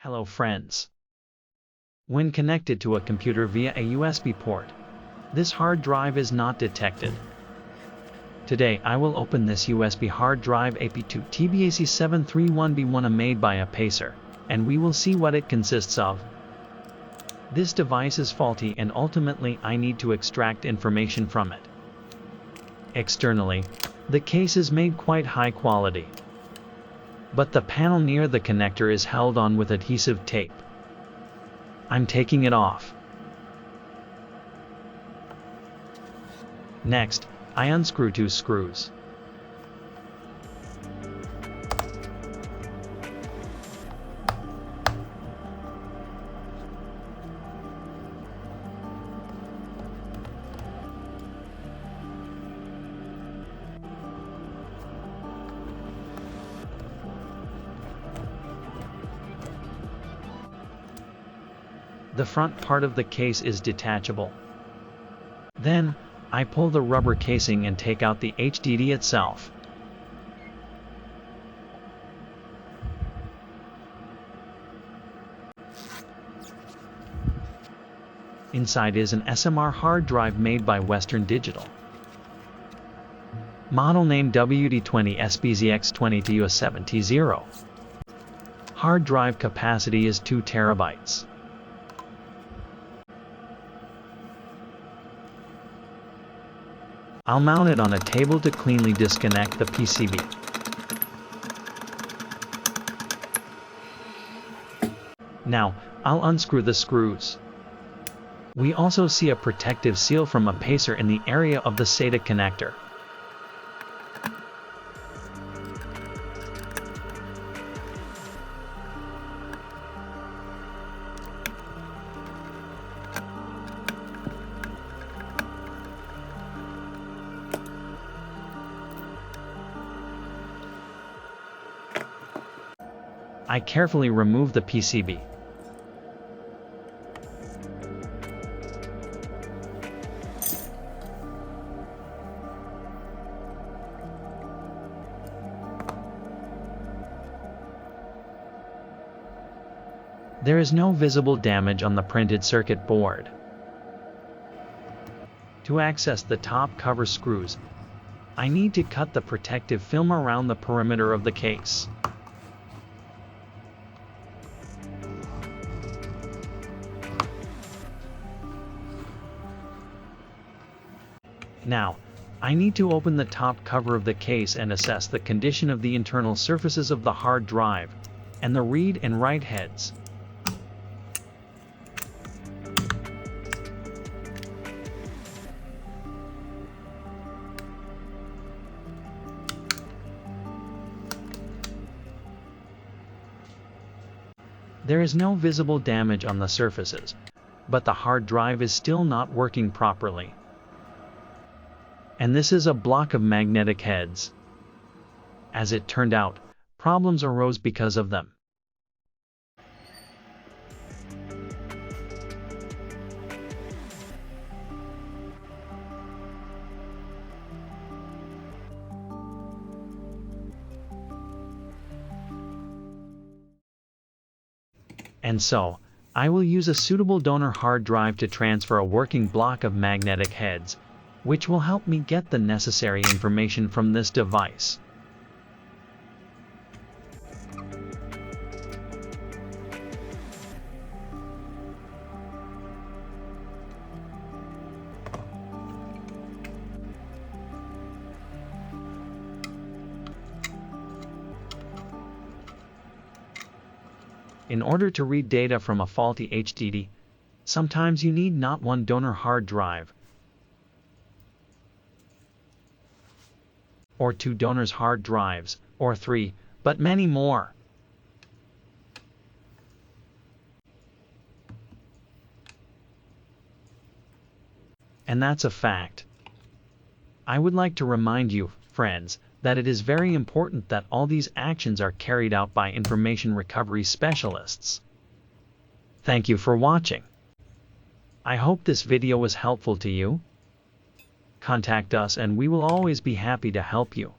Hello friends. When connected to a computer via a USB port, this hard drive is not detected. Today I will open this USB hard drive AP2TBAC731B1A made by Apacer, and we will see what it consists of. This device is faulty and ultimately I need to extract information from it. Externally, the case is made quite high quality, but the panel near the connector is held on with adhesive tape. I'm taking it off. Next, I unscrew two screws. The front part of the case is detachable. Then, I pull the rubber casing and take out the HDD itself. Inside is an SMR hard drive made by Western Digital. Model name WD20SBZX20TU7T0. Hard drive capacity is 2 terabytes. I'll mount it on a table to cleanly disconnect the PCB. Now, I'll unscrew the screws. We also see a protective seal from Apacer in the area of the SATA connector. I carefully remove the PCB. There is no visible damage on the printed circuit board. To access the top cover screws, I need to cut the protective film around the perimeter of the case. Now, I need to open the top cover of the case and assess the condition of the internal surfaces of the hard drive, and the read and write heads. There is no visible damage on the surfaces, but the hard drive is still not working properly. And this is a block of magnetic heads. As it turned out, problems arose because of them. And so, I will use a suitable donor hard drive to transfer a working block of magnetic heads, which will help me get the necessary information from this device. In order to read data from a faulty HDD, sometimes you need not one donor hard drive, or 2 donors hard drives, or 3, but many more. And that's a fact. I would like to remind you, friends, that it is very important that all these actions are carried out by information recovery specialists. Thank you for watching. I hope this video was helpful to you. Contact us and we will always be happy to help you.